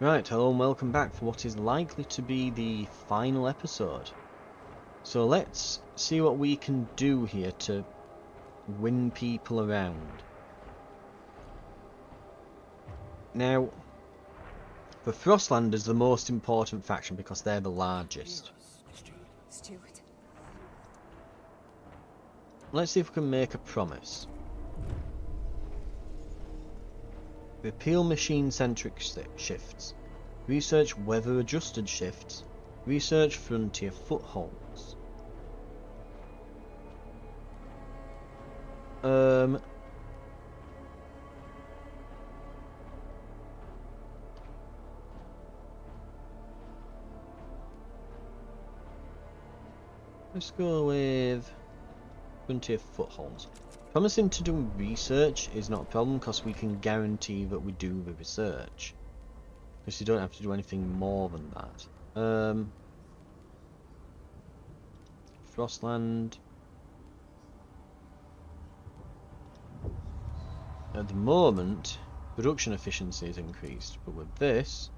Right, hello and welcome back for what is likely to be the final episode. So let's see what we can do here to win people around. Now, the Frostland is the most important faction because they're the largest. Stuart. Let's see if we can make a promise. Repeal machine-centric shifts. Research weather-adjusted shifts. Research frontier footholds. Let's go with frontier footholds. Promising to do research is not a problem because we can guarantee that we do the research. Because you don't have to do anything more than that. Frostland. At the moment, production efficiency is increased, but with this,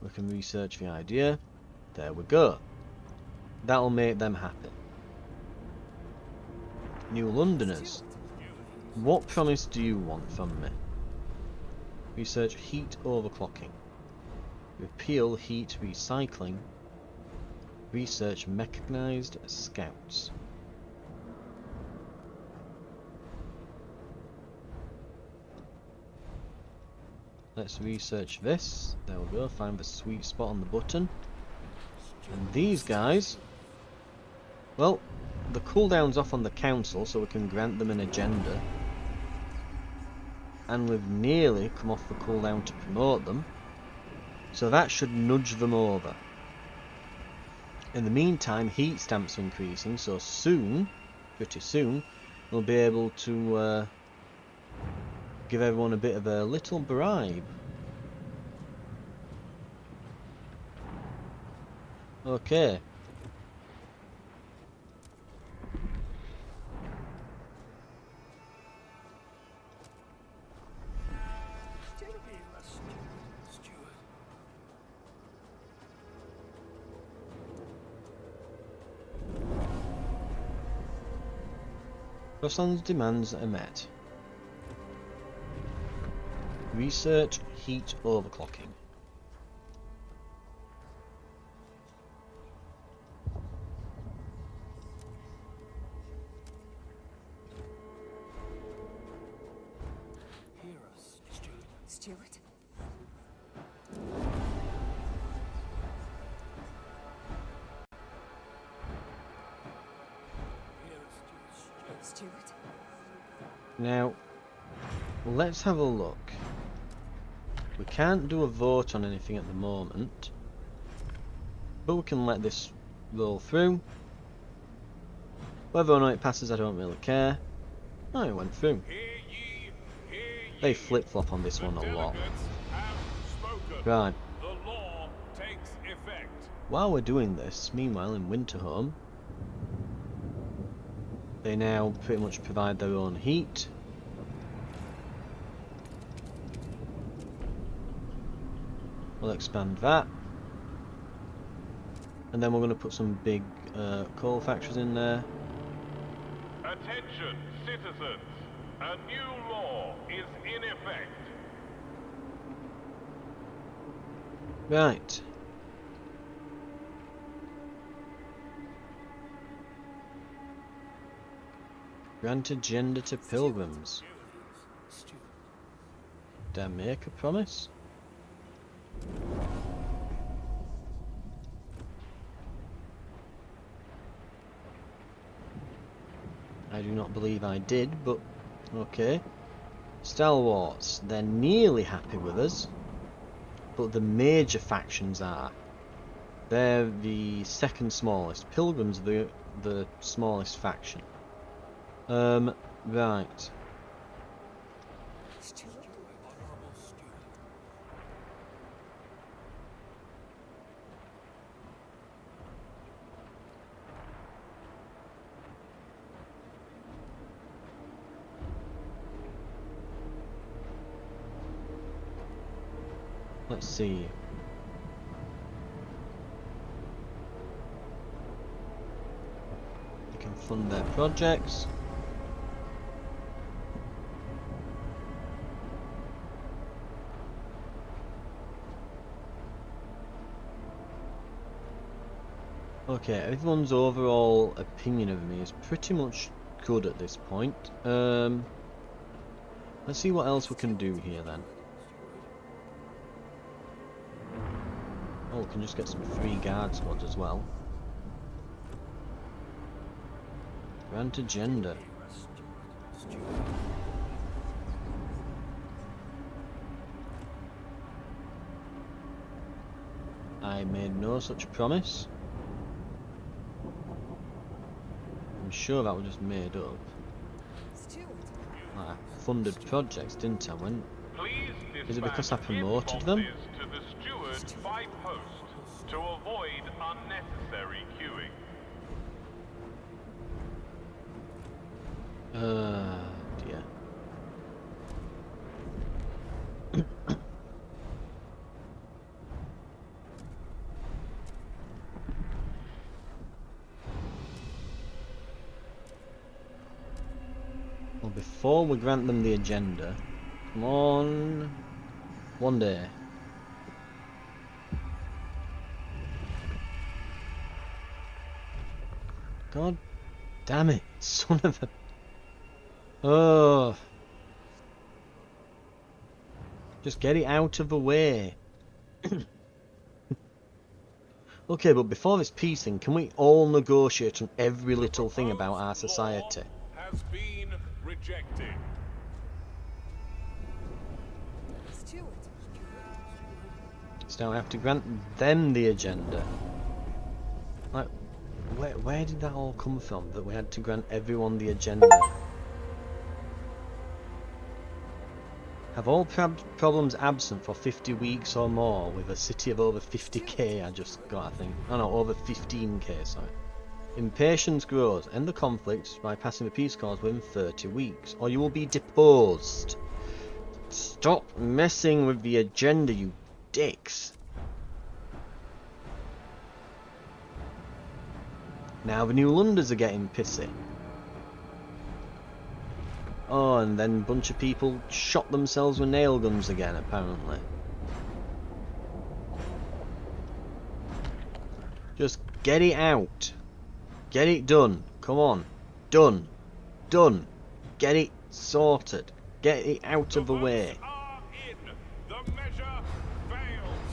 we can research the idea. There we go. That'll make them happy. New Londoners. What promise do you want from me? Research heat overclocking. Repeal heat recycling. Research mechanized scouts. Let's research this. There we go, find the sweet spot on the button. And these guys, well, the cooldown's off on the council, so we can grant them an agenda. And we've nearly come off the cooldown to promote them. So that should nudge them over. In the meantime, heat stamps are increasing, so soon, pretty soon, we'll be able to give everyone a bit of a little bribe. Okay. Frostland's demands are met. Research heat overclocking. Stuart. Stuart. Now, let's have a look. We can't do a vote on anything at the moment, but we can let this roll through. Whether or not it passes, I don't really care. Oh, it went through. They flip-flop on this one a lot. Right. While we're doing this, meanwhile in Winterhome, they now pretty much provide their own heat. We'll expand that. And then we're going to put some big coal factories in there. Attention, citizens! A new law is in effect. Right. Grant agenda to pilgrims. Did I make a promise? I do not believe I did, but okay. Stalwarts, they're nearly happy with us, but the major factions are. They're the second smallest. Pilgrims are the smallest faction. Right. Stuart. Let's see. They can fund their projects. Okay, everyone's overall opinion of me is pretty much good at this point. Let's see what else we can do here then. Oh, we can just get some free guard squads as well. Grant agenda. I made no such promise. I'm sure that was just made up. Steward. I funded projects, didn't I? When Please is it because I dispatch promoted them? inboxes to the steward by post to avoid unnecessary queuing. Dear. Well, before we grant them the agenda, come on, one day. God damn it, son of a... Oh. Just get it out of the way. Okay, but before this peace thing, can we all negotiate on every little thing about our society? Has been rejected. Steward. So now I have to grant them the agenda. Like, where did that all come from? That we had to grant everyone the agenda? Have all problems absent for 50 weeks or more with a city of over 50k I just got, I think. Oh no, over 15k, sorry. Impatience grows. End the conflict by passing the peace clause within 30 weeks, or you will be deposed. Stop messing with the agenda, you dicks. Now the New Londoners are getting pissy. Oh, and then a bunch of people shot themselves with nail guns again, apparently. Just get it out. Get it done. Come on. Done. Done. Get it sorted. Get it out of the way. Are in. The measure fails.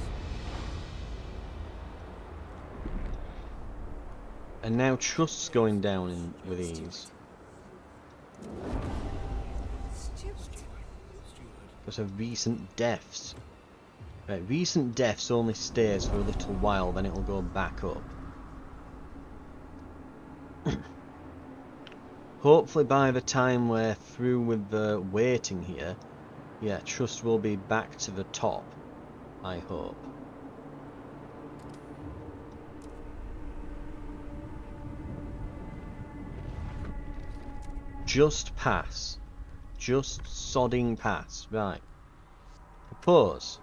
And now trust's going down with ease. Steward. Because of recent deaths. Right, recent deaths only stays for a little while, then it'll go back up. Hopefully by the time we're through with the waiting here, yeah, trust will be back to the top. I hope. Just pass. Just sodding pass. Right. Propose.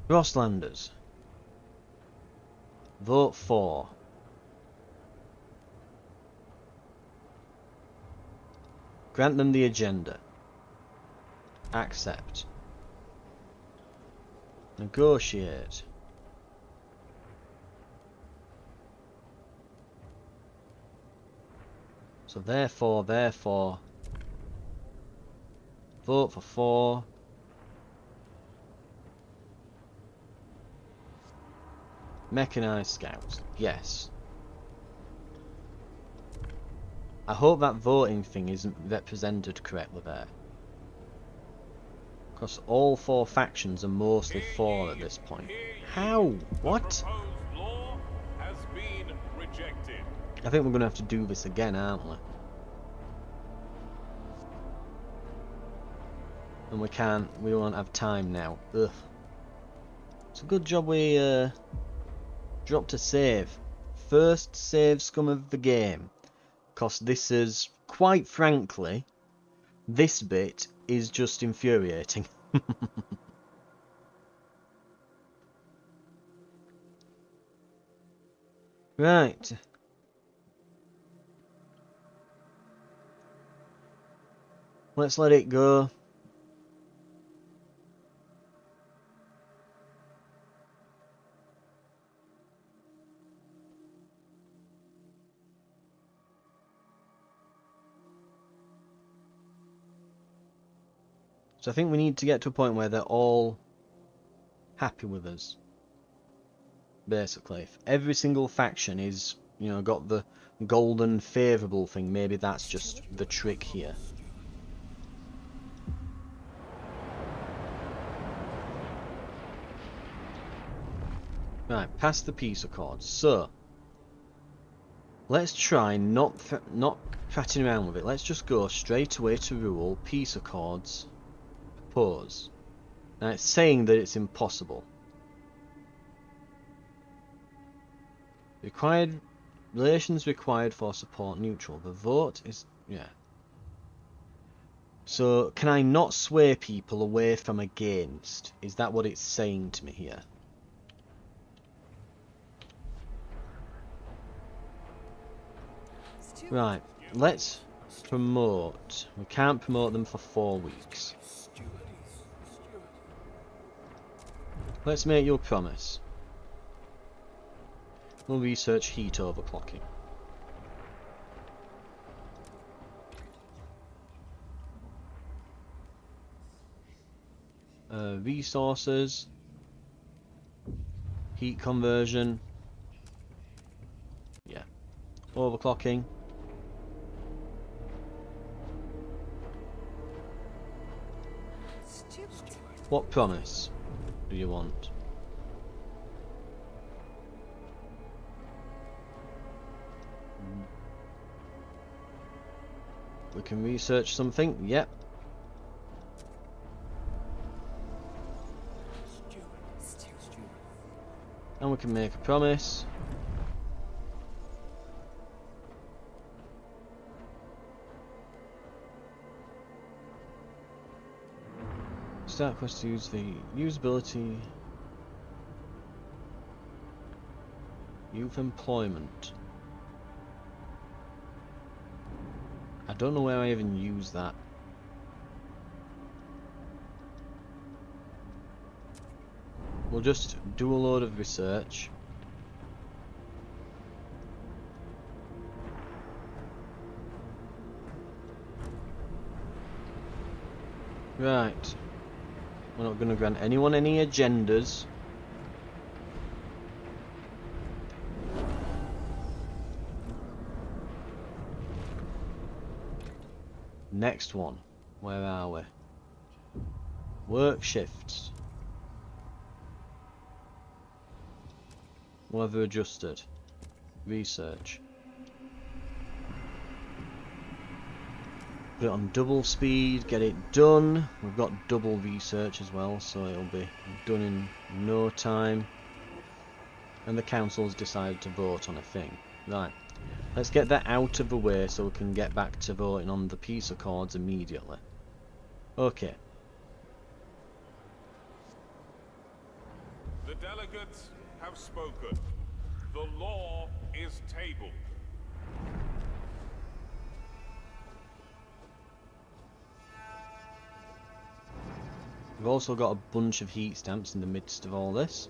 Frostlanders. Vote for. Grant them the agenda. Accept. Negotiate. So therefore, vote for 4. Mechanized scouts. Yes. I hope that voting thing isn't represented correctly there. Because all 4 factions are mostly 4 at this point. How? What? Proposed law has been rejected. I think we're going to have to do this again, aren't we? And we won't have time now. Ugh. It's a good job we dropped a save first save scum of the game. Because this is, quite frankly, this bit is just infuriating. Right. Let's let it go. So I think we need to get to a point where they're all happy with us. Basically, if every single faction is, you know, got the golden favourable thing, maybe that's just the trick here. Right, past the peace accords. So let's try not fatting around with it. Let's just go straight away to rule. Peace accords. Propose. Now it's saying that it's impossible. Required relations required for support neutral. The vote is So can I not sway people away from against? Is that what it's saying to me here? Right, let's promote. We can't promote them for 4 weeks. Let's make you a promise. We'll research heat overclocking. Resources. Heat conversion. Yeah. Overclocking. Stupid. What promise do you want? We can research something. Yep. And we can make a promise. Start quest to use the usability. Youth employment. I don't know where I even use that. We'll just do a load of research. Right. We're not going to grant anyone any agendas. Next one. Where are we? Work shifts. Weather adjusted. Research. Put it on double speed, get it done. We've got double research as well, so it'll be done in no time. And the council's decided to vote on a thing. Right. Let's get that out of the way so we can get back to voting on the peace accords immediately. Okay. The delegates have spoken. The law is tabled. We've also got a bunch of heat stamps in the midst of all this.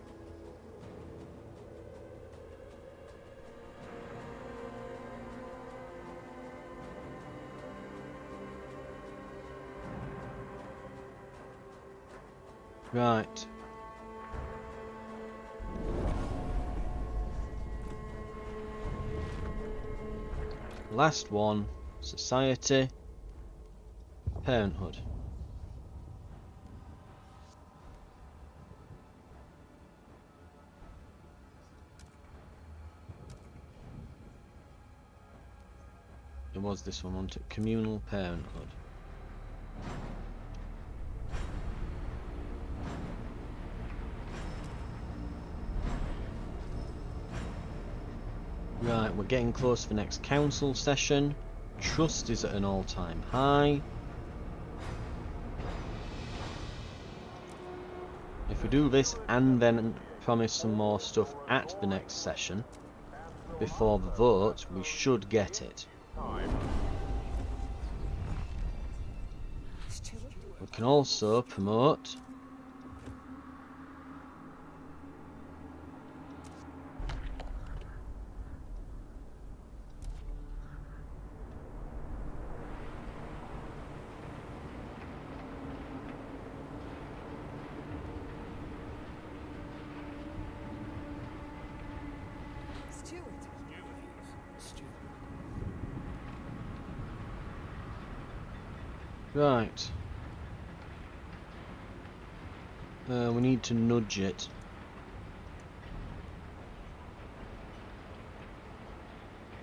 Right. Last one. Society. Parenthood. It was this one, wasn't it? Communal parenthood. Right, we're getting close to the next council session. Trust is at an all-time high. If we do this and then promise some more stuff at the next session, before the vote, we should get it. Steward. We can also promote Steward. right. We need to nudge it.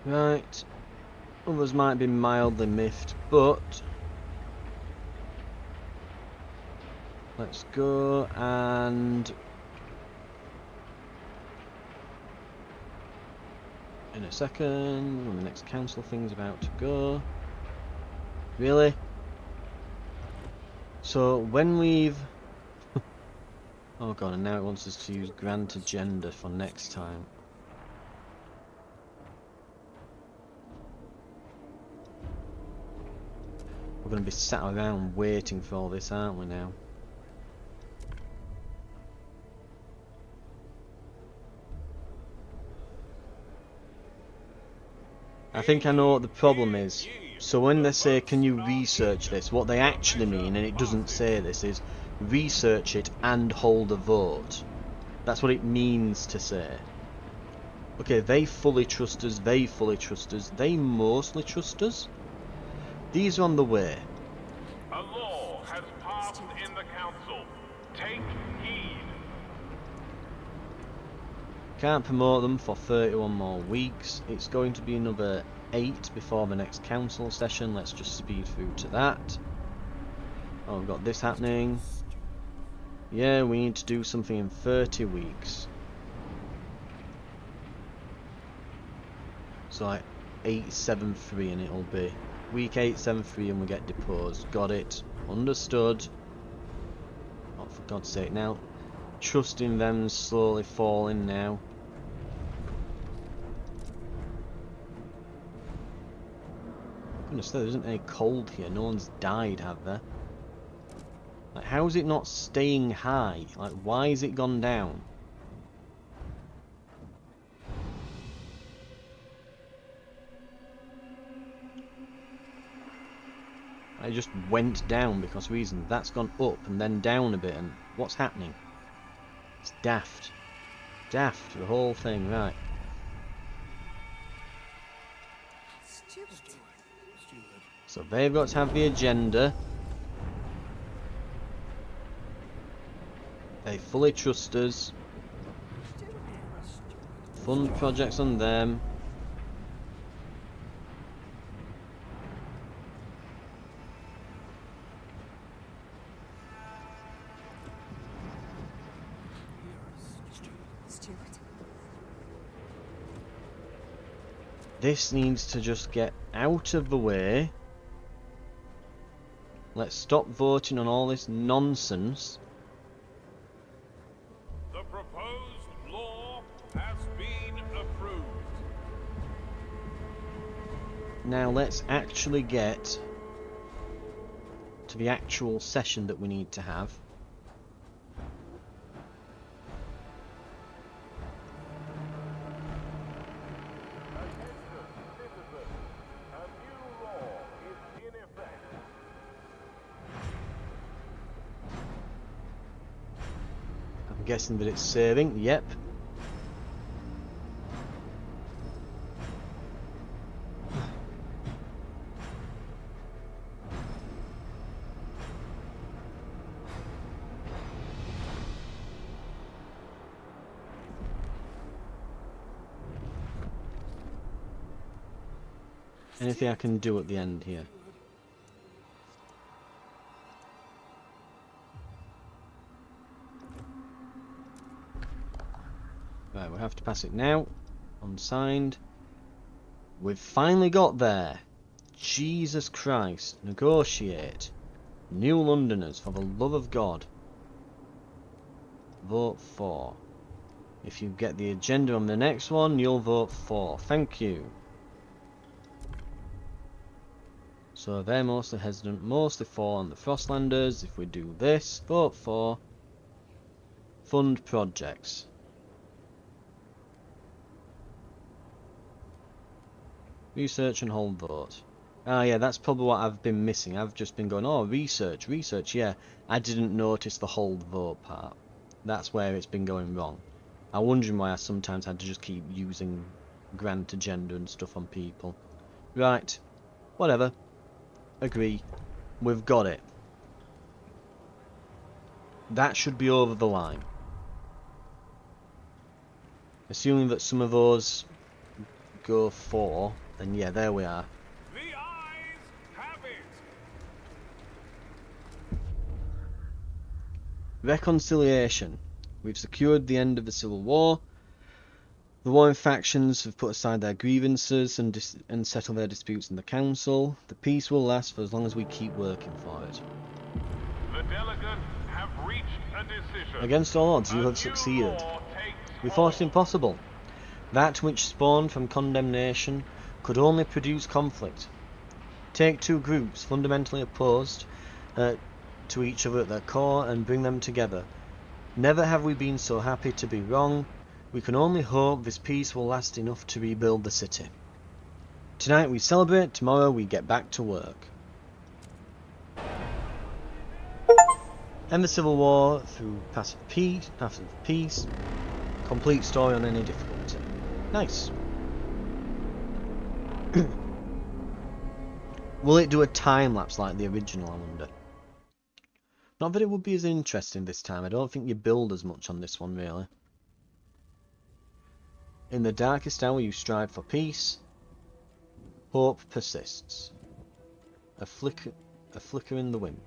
Right. Others might be mildly miffed, but let's go and in a second, when the next council thing's about to go. Really? So when we've oh god, and now it wants us to use grant agenda for next time. We're going to be sat around waiting for all this, aren't we now? I think I know what the problem is. So when they say, can you research this, what they actually mean, and it doesn't say this, is research it and hold a vote. That's what it means to say. Okay, they fully trust us, they fully trust us, they mostly trust us. These are on the way. A law has passed in the council. Take heed. Can't promote them for 31 more weeks. It's going to be another 8 before the next council session. Let's just speed through to that. Oh, we've got this happening. Yeah, we need to do something in 30 weeks. So like 873 and it'll be week 873 and we get deposed. Got it. Understood. Oh, for God's sake, now trusting them's slowly falling now. Goodness, there isn't any cold here. No one's died, have there? Like, how is it not staying high? Like, why has it gone down? I just went down because reason. That's gone up and then down a bit, and what's happening? It's daft. Daft, the whole thing, right. Steward. So they've got to have the agenda. They fully trust us. Fund projects on them. Steward. This needs to just get out of the way. Let's stop voting on all this nonsense. The proposed law has been approved. Now let's actually get to the actual session that we need to have. A new law is in effect. I'm guessing that it's saving. Yep. Anything I can do at the end here? Right, we have to pass it now. Unsigned. We've finally got there. Jesus Christ. Negotiate. New Londoners, for the love of God. Vote for. If you get the agenda on the next one, you'll vote for. Thank you. So they're mostly hesitant, mostly for on the Frostlanders. If we do this, vote for. Fund projects. Research and hold vote. Ah, yeah, that's probably what I've been missing. I've just been going, oh, research, yeah. I didn't notice the hold vote part. That's where it's been going wrong. I'm wondering why I sometimes had to just keep using grant agenda and stuff on people. Right, whatever. Agree. We've got it. That should be over the line. Assuming that some of those go for, then yeah, there we are. The eyes have it. Reconciliation. We've secured the end of the Civil War. The warring factions have put aside their grievances and settled their disputes in the council. The peace will last for as long as we keep working for it. The delegates have reached a decision. Against all odds, you A have new succeeded. law takes We thought it hold. impossible. That which spawned from condemnation could only produce conflict. Take two groups fundamentally opposed to each other at their core and bring them together. Never have we been so happy to be wrong. We can only hope this peace will last enough to rebuild the city. Tonight we celebrate, tomorrow we get back to work. End the Civil War through passive peace. Complete story on any difficulty. Nice. Will it do a time lapse like the original, I wonder? Not that it would be as interesting this time. I don't think you build as much on this one, really. In the darkest hour you strive for peace. Hope persists. A flicker in the wind.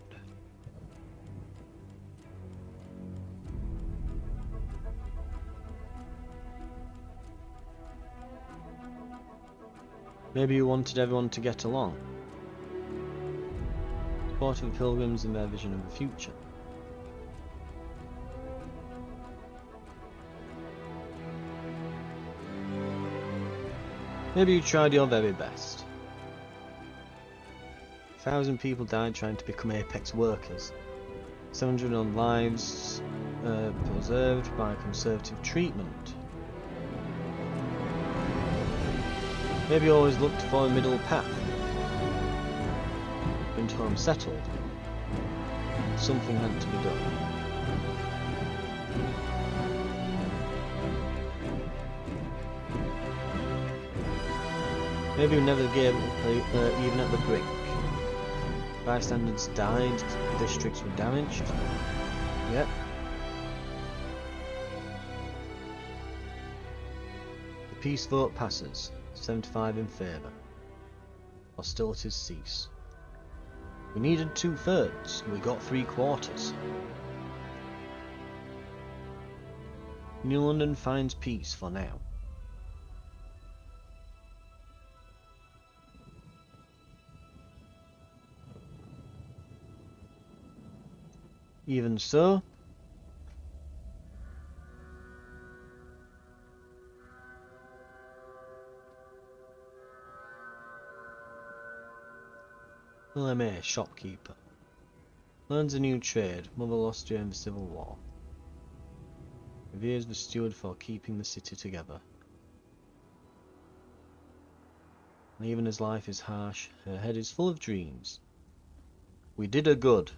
Maybe you wanted everyone to get along. Support of the pilgrims in their vision of the future. Maybe you tried your very best. 1,000 people died trying to become apex workers. 700 on lives preserved by conservative treatment. Maybe you always looked for a middle path. Went home settled. Something had to be done. Maybe you never gave up even at the brink. Bystanders died, districts were damaged. Yep. The peace vote passes. 75 in favour. Hostilities cease. We needed 2/3. We got 3/4. New London finds peace for now. Even so, LMA, shopkeeper. Learns a new trade. Mother lost during the Civil War. Reveres the steward for keeping the city together. And even as life is harsh, her head is full of dreams. We did her good.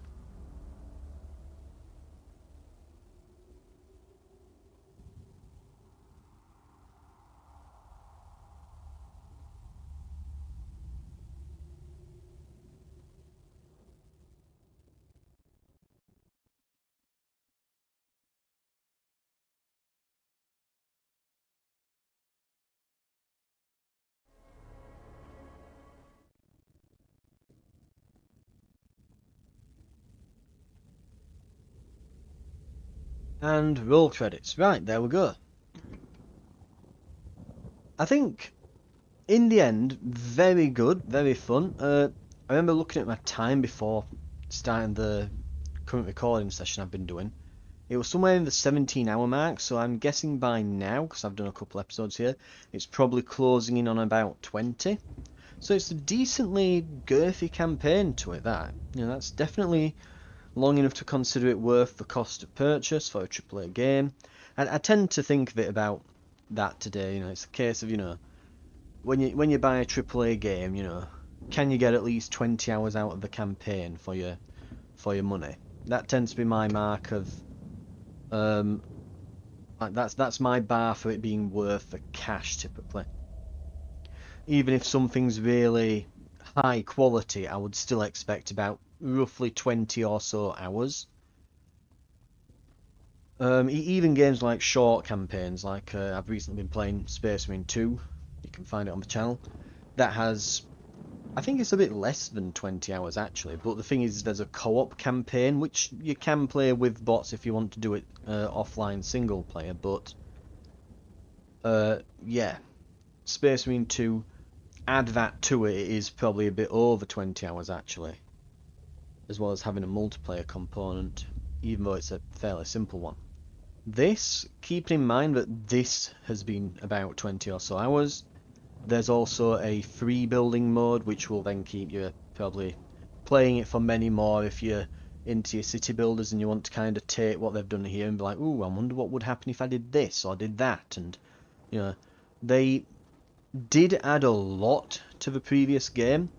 And roll credits. Right, there we go. I think in the end, very good, very fun. I remember looking at my time before starting the current recording session I've been doing. It was somewhere in the 17-hour mark, so I'm guessing by now, because I've done a couple episodes here, it's probably closing in on about 20. So it's a decently girthy campaign to it, that. That's definitely long enough to consider it worth the cost of purchase for a AAA game. And I tend to think of it about that today. It's a case of, when you buy a AAA game, can you get at least 20 hours out of the campaign for your money? That tends to be my mark of like that's my bar for it being worth the cash typically. Even if something's really high quality, I would still expect about roughly 20 or so hours. Even games like short campaigns, like I've recently been playing Space Marine 2, you can find it on the channel, that has, I think it's a bit less than 20 hours actually, but the thing is there's a co-op campaign, which you can play with bots if you want to do it offline single player, but yeah, Space Marine 2, add that to it, it is probably a bit over 20 hours actually, as well as having a multiplayer component, even though it's a fairly simple one. This, keeping in mind that this has been about 20 or so hours, there's also a free building mode, which will then keep you probably playing it for many more if you're into your city builders and you want to kind of take what they've done here and be like, ooh, I wonder what would happen if I did this or did that. And, they did add a lot to the previous game.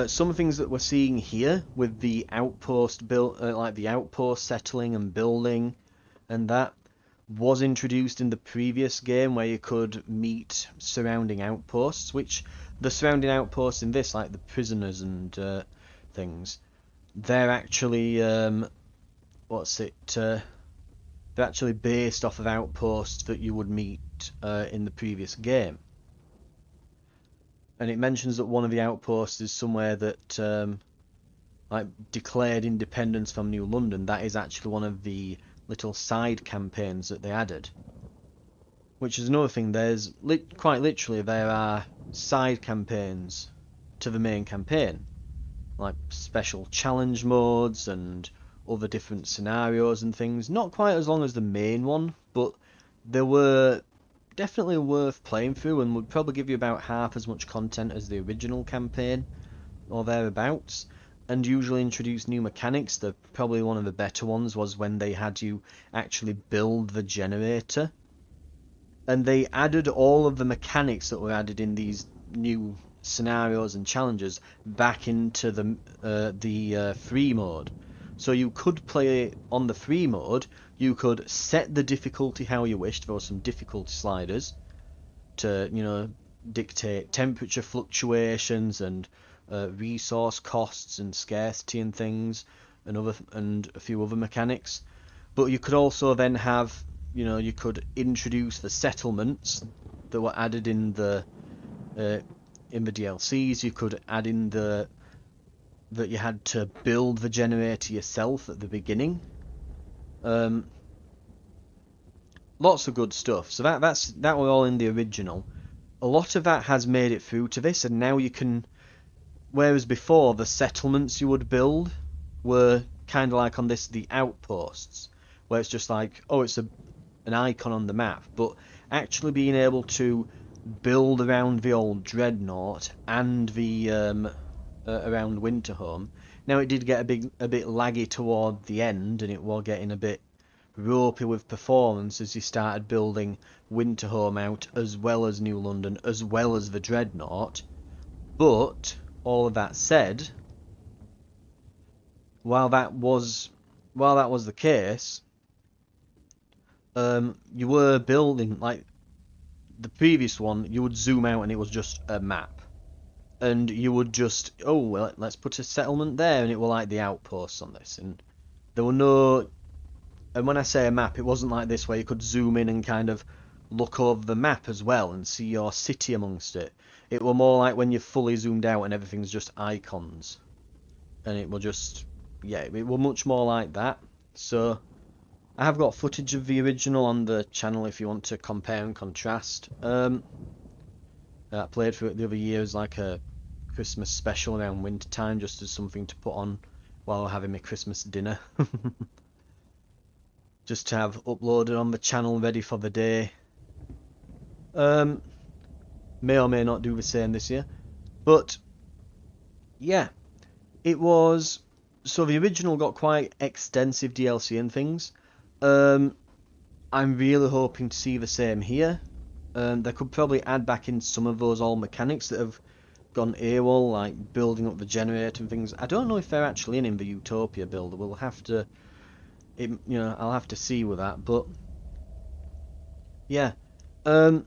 Some things that we're seeing here with the outpost build, like the outpost settling and building, and that was introduced in the previous game where you could meet surrounding outposts, which the surrounding outposts in this, like the prisoners and things, they're actually they're actually based off of outposts that you would meet in the previous game. And it mentions that one of the outposts is somewhere that like declared independence from New London. That is actually one of the little side campaigns that they added. Which is another thing, there's quite literally there are side campaigns to the main campaign. Like special challenge modes and other different scenarios and things. Not quite as long as the main one, but they were definitely worth playing through and would probably give you about half as much content as the original campaign or thereabouts, and usually introduce new mechanics. Probably one of the better ones was when they had you actually build the generator, and they added all of the mechanics that were added in these new scenarios and challenges back into the free mode. So you could play on the free mode, you could set the difficulty how you wished. There were some difficulty sliders to, dictate temperature fluctuations and resource costs and scarcity and things, and a few other mechanics. But you could also then have, you could introduce the settlements that were added in the DLCs. You could add in that you had to build the generator yourself at the beginning. Lots of good stuff. So that were all in the original. A lot of that has made it through to this, and now you can. Whereas before the settlements you would build were kind of like on this the outposts, where it's just like, oh, it's an icon on the map, but actually being able to build around the old dreadnought and the around Winterhome. Now it did get a bit laggy toward the end, and it was getting a bit ropey with performance as you started building Winterhome out as well as New London as well as the dreadnought. But all of that said, while that was the case, you were building like the previous one. You would zoom out and it was just a map, and you would just, oh well, let's put a settlement there, and it were like the outposts on this, and there were no. And when I say a map, it wasn't like this where you could zoom in and kind of look over the map as well and see your city amongst it. It were more like when you fully zoomed out and everything's just icons, and it will just, yeah, it were much more like that. So I have got footage of the original on the channel if you want to compare and contrast. I played through it the other year as like a Christmas special around winter time, just as something to put on while having my Christmas dinner. Just to have uploaded on the channel ready for the day. May or may not do the same this year. But yeah, it was, so the original got quite extensive DLC and things. I'm really hoping to see the same here. They could probably add back in some of those old mechanics that have gone AWOL, like building up the generator and things. I don't know if they're actually in the Utopia builder. We'll have to, I'll have to see with that. But yeah, I'm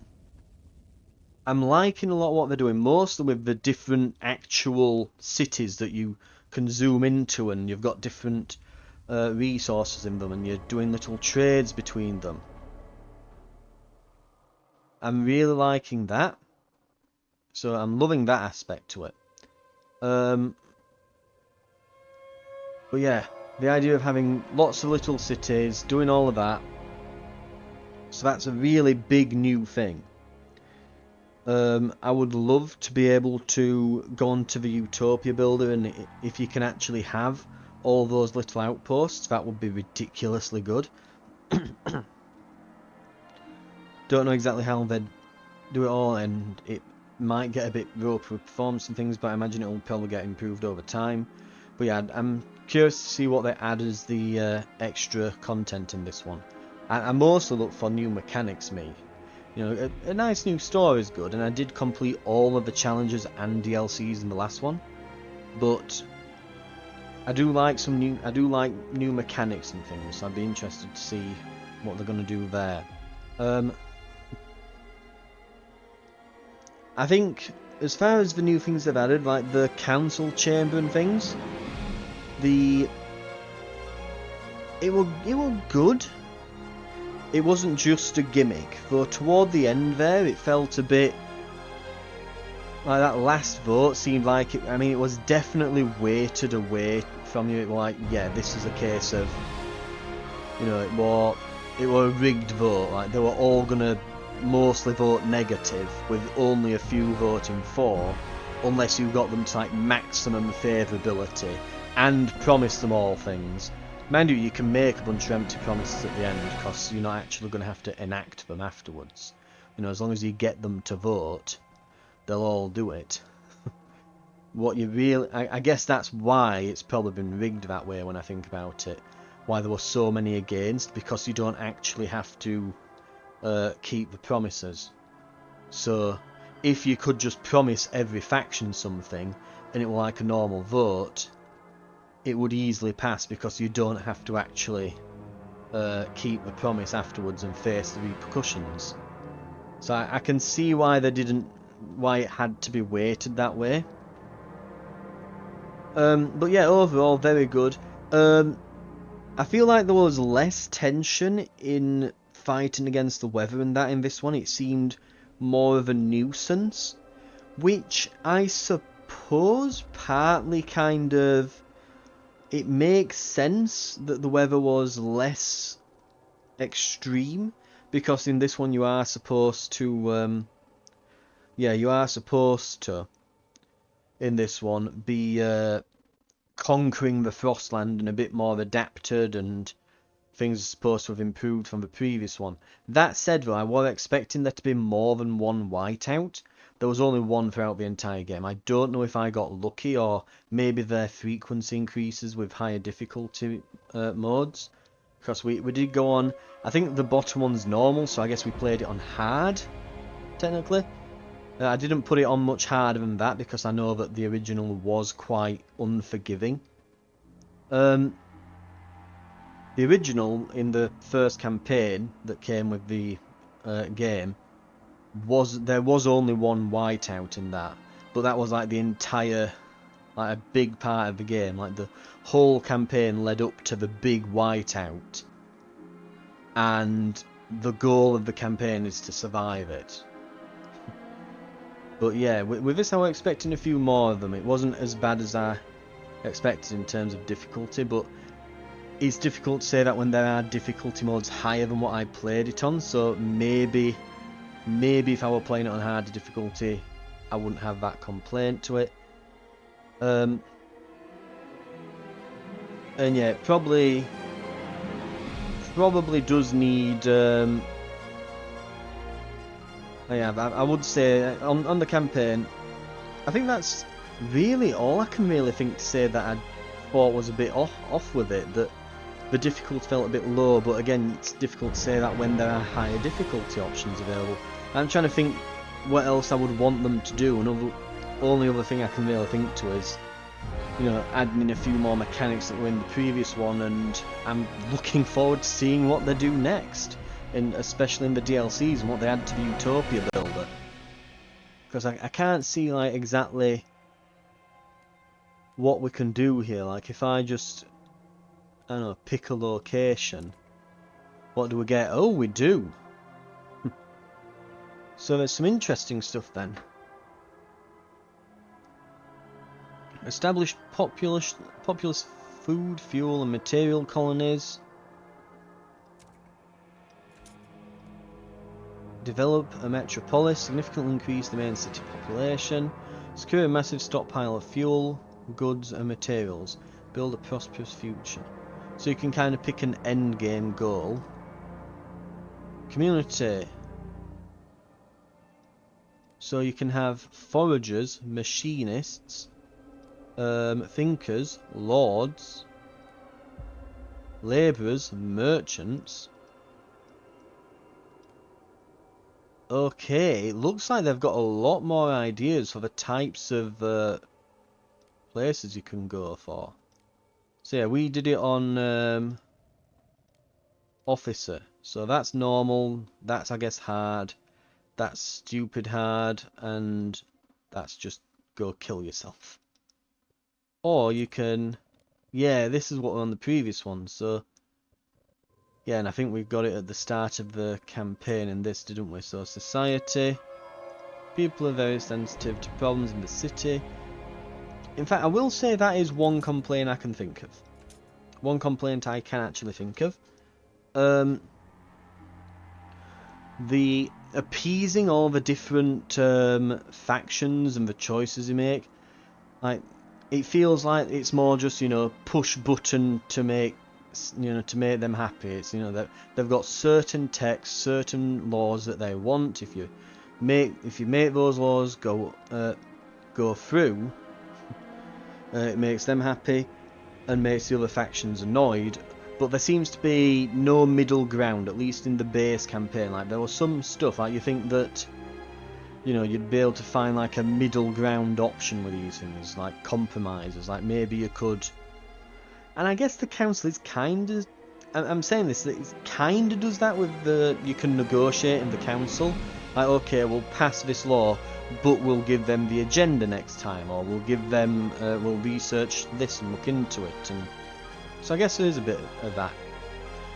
liking a lot of what they're doing, mostly with the different actual cities that you can zoom into, and you've got different resources in them, and you're doing little trades between them. I'm really liking that. So I'm loving that aspect to it. But yeah, the idea of having lots of little cities, doing all of that. So that's a really big new thing. I would love to be able to go onto the Utopia builder, and if you can actually have all those little outposts, that would be ridiculously good. Don't know exactly how they'd do it all, and it might get a bit ropey with performance and things, but I imagine it will probably get improved over time. But yeah, I'm curious to see what they add as the extra content in this one. I mostly look for new mechanics, me. You know, a nice new story is good, and I did complete all of the challenges and DLCs in the last one. But I do like new mechanics and things, so I'd be interested to see what they're going to do there. I think, as far as the new things they've added, like the council chamber and things, it were good. It wasn't just a gimmick, though toward the end there, it felt a bit like that last vote seemed like it. I mean, it was definitely weighted away from you. Like, yeah, this is a case of, you know, it were a rigged vote. Like, they were all gonna mostly vote negative, with only a few voting for, unless you got them to like maximum favourability and promise them all things. Mind you, you can make a bunch of empty promises at the end, because you're not actually going to have to enact them afterwards. You know, as long as you get them to vote, they'll all do it. What you really, I guess that's why it's probably been rigged that way when I think about it. Why there were so many against, because you don't actually have to keep the promises. So if you could just promise every faction something and it were like a normal vote, it would easily pass, because you don't have to actually keep the promise afterwards and face the repercussions. So I can see why it had to be weighted that way. But yeah, overall very good. I feel like there was less tension in fighting against the weather and that in this one. It seemed more of a nuisance, which I suppose partly kind of, it makes sense that the weather was less extreme, because in this one you are supposed to in this one be conquering the Frostland and a bit more adapted, and things are supposed to have improved from the previous one. That said, though, I was expecting there to be more than one whiteout. There was only one throughout the entire game. I don't know if I got lucky, or maybe their frequency increases with higher difficulty modes. Because we did go on, I think the bottom one's normal, so I guess we played it on hard, technically. I didn't put it on much harder than that, because I know that the original was quite unforgiving. The original, in the first campaign that came with the game, there was only one whiteout in that, but that was like the entire, like a big part of the game. Like the whole campaign led up to the big whiteout, and the goal of the campaign is to survive it. But yeah, with this I was expecting a few more of them. It wasn't as bad as I expected in terms of difficulty, but it's difficult to say that when there are difficulty modes higher than what I played it on. So maybe if I were playing it on harder difficulty, I wouldn't have that complaint to it. And yeah, it probably does need. Yeah, I would say on the campaign, I think that's really all I can really think to say that I thought was a bit off with it. That the difficulty felt a bit low, but again, it's difficult to say that when there are higher difficulty options available. I'm trying to think what else I would want them to do. Another only other thing I can really think to is, you know, adding in a few more mechanics that were in the previous one, and I'm looking forward to seeing what they do next, and especially in the DLCs and what they add to the Utopia builder. Because I can't see like exactly what we can do here. Like if I just, I don't know, pick a location, what do we get? Oh, we do. So there's some interesting stuff then. Established populous food, fuel and material colonies. Develop a metropolis, significantly increase the main city population. Secure a massive stockpile of fuel, goods and materials. Build a prosperous future. So you can kind of pick an end game goal. Community. So you can have foragers, machinists, thinkers, lords, labourers, merchants. Okay, it looks like they've got a lot more ideas for the types of places you can go for. So yeah, we did it on officer. So that's normal, that's I guess hard, that's stupid hard, and that's just go kill yourself. Or you can, yeah, this is what we're on the previous one, so yeah, and I think we got it at the start of the campaign in this, didn't we? So society, people are very sensitive to problems in the city. In fact, I will say that is one complaint I can think of. One complaint I can actually think of. The appeasing all the different factions and the choices you make, like it feels like it's more just, you know, push button to make, you know, to make them happy. It's, you know, that they've got certain texts, certain laws that they want. If you make those laws go through, it makes them happy and makes the other factions annoyed. But there seems to be no middle ground, at least in the base campaign. Like there was some stuff, like you think that, you know, you'd be able to find like a middle ground option with these things, like compromises. Like maybe you could, and I guess the council is kind of, I'm saying this, that it kind of does that with the, you can negotiate in the council. Like, okay, we'll pass this law, but we'll give them the agenda next time, or we'll give them, we'll research this and look into it. And so I guess there is a bit of that.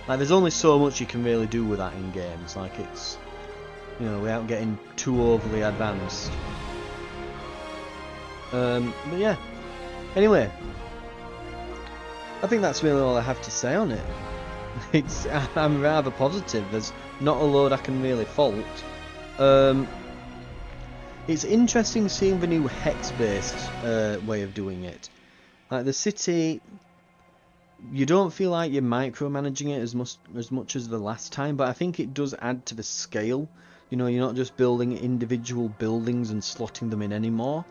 Like, there's only so much you can really do with that in games. Like, it's, you know, without getting too overly advanced. But yeah. Anyway, I think that's really all I have to say on it. I'm rather positive. There's not a load I can really fault. It's interesting seeing the new hex-based way of doing it. Like the city, you don't feel like you're micromanaging it as much as the last time, but I think it does add to the scale. You know, you're not just building individual buildings and slotting them in anymore.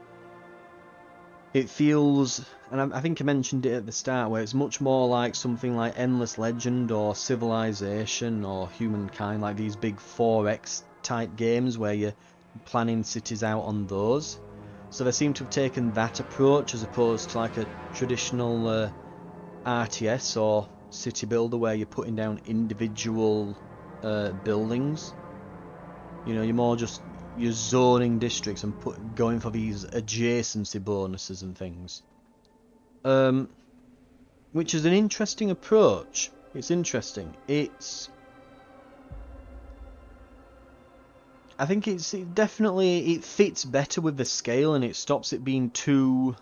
It feels, and I think I mentioned it at the start, where it's much more like something like Endless Legend or Civilization or Humankind, like these big 4X type games where you're planning cities out on those. So they seem to have taken that approach as opposed to like a traditional RTS or city builder where you're putting down individual buildings. You know, you're more just, you're zoning districts and going for these adjacency bonuses and things. Which is an interesting approach. It's interesting. I think it definitely fits better with the scale, and it stops it being too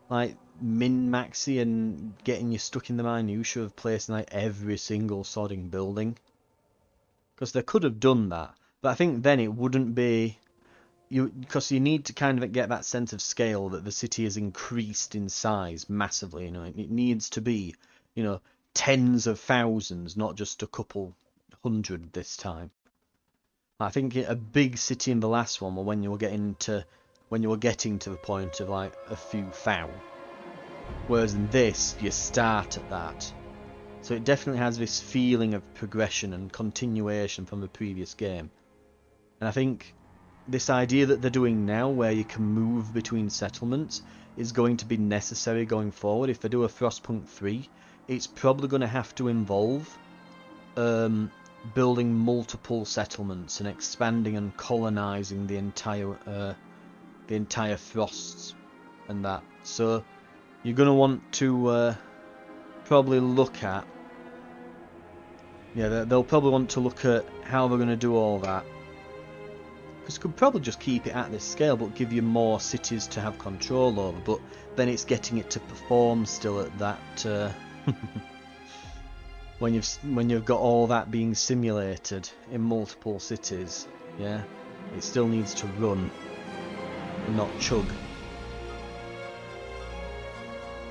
like min-maxy and getting you stuck in the minutiae of placing like every single sodding building. Because they could have done that, but I think then it wouldn't be because you need to kind of get that sense of scale that the city has increased in size massively. You know, it needs to be, you know, tens of thousands, not just a couple hundred this time. I think a big city in the last one, when you were getting to the point of like a few thou, whereas in this you start at that. So it definitely has this feeling of progression and continuation from the previous game. And I think this idea that they're doing now, where you can move between settlements, is going to be necessary going forward. If they do a Frostpunk 3, it's probably going to have to involve building multiple settlements and expanding and colonizing the entire Frosts and that. So you're going to want to probably look at, yeah, they'll probably want to look at how they're going to do all that. Because you could probably just keep it at this scale, but give you more cities to have control over. But then it's getting it to perform still at that. When you've got all that being simulated in multiple cities, yeah, it still needs to run and not chug.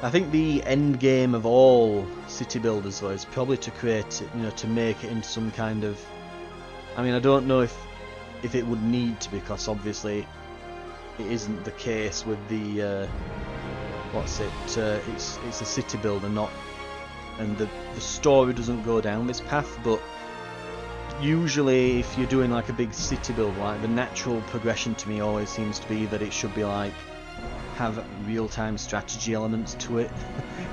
I think the end game of all city builders though is probably to create, you know, to make it into some kind of. I mean, I don't know if it would need to, because obviously it isn't the case with the it's a city builder, not, and the story doesn't go down this path. But usually if you're doing like a big city build, like, the natural progression to me always seems to be that it should be like have real-time strategy elements to it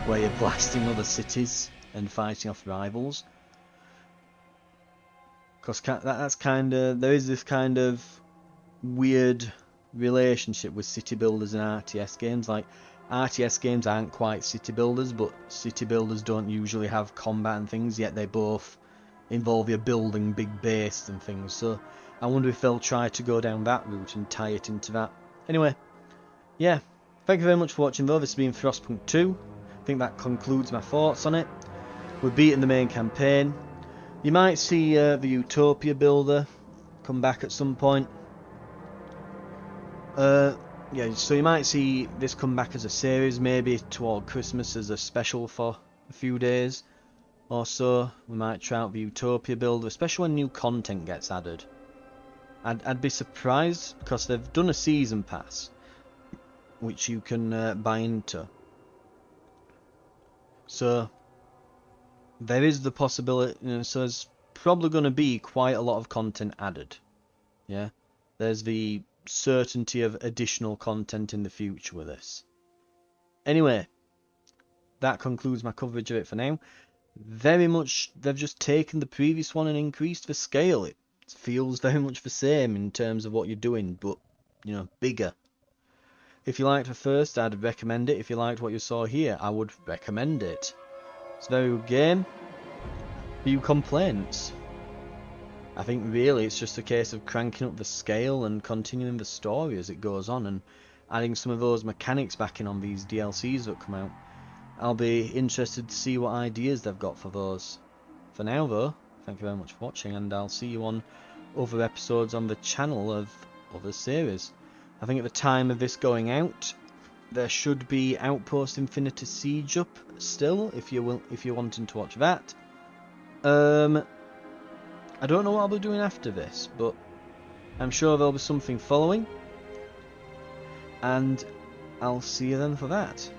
where you're blasting other cities and fighting off rivals. Because that's kind of, there is this kind of weird relationship with city builders and RTS games. Like, RTS games aren't quite city builders, but city builders don't usually have combat and things, yet they both involve you building big bases and things. So I wonder if they'll try to go down that route and tie it into that. Anyway, yeah, thank you very much for watching though. This has been Frostpunk 2. I think that concludes my thoughts on it. We're beating the main campaign. You might see the Utopia builder come back at some point. Yeah, so you might see this come back as a series, maybe toward Christmas as a special for a few days or so. We might try out the Utopia builder, especially when new content gets added. I'd be surprised, because they've done a season pass which you can buy into. So there is the possibility, you know, so there's probably going to be quite a lot of content added. Yeah, there's the certainty of additional content in the future with this. Anyway, that concludes my coverage of it for now. Very much, they've just taken the previous one and increased the scale. It feels very much the same in terms of what you're doing, but, you know, bigger. If you liked the first, I'd recommend it. If you liked what you saw here, I would recommend it. It's a very good game. Few complaints. I think really it's just a case of cranking up the scale and continuing the story as it goes on, and adding some of those mechanics back in on these DLCs that come out. I'll be interested to see what ideas they've got for those. For now though, thank you very much for watching, and I'll see you on other episodes on the channel of other series. I think at the time of this going out, there should be Outpost Infinity Siege up still, if you're wanting to watch that. I don't know what I'll be doing after this, but I'm sure there'll be something following, and I'll see you then for that.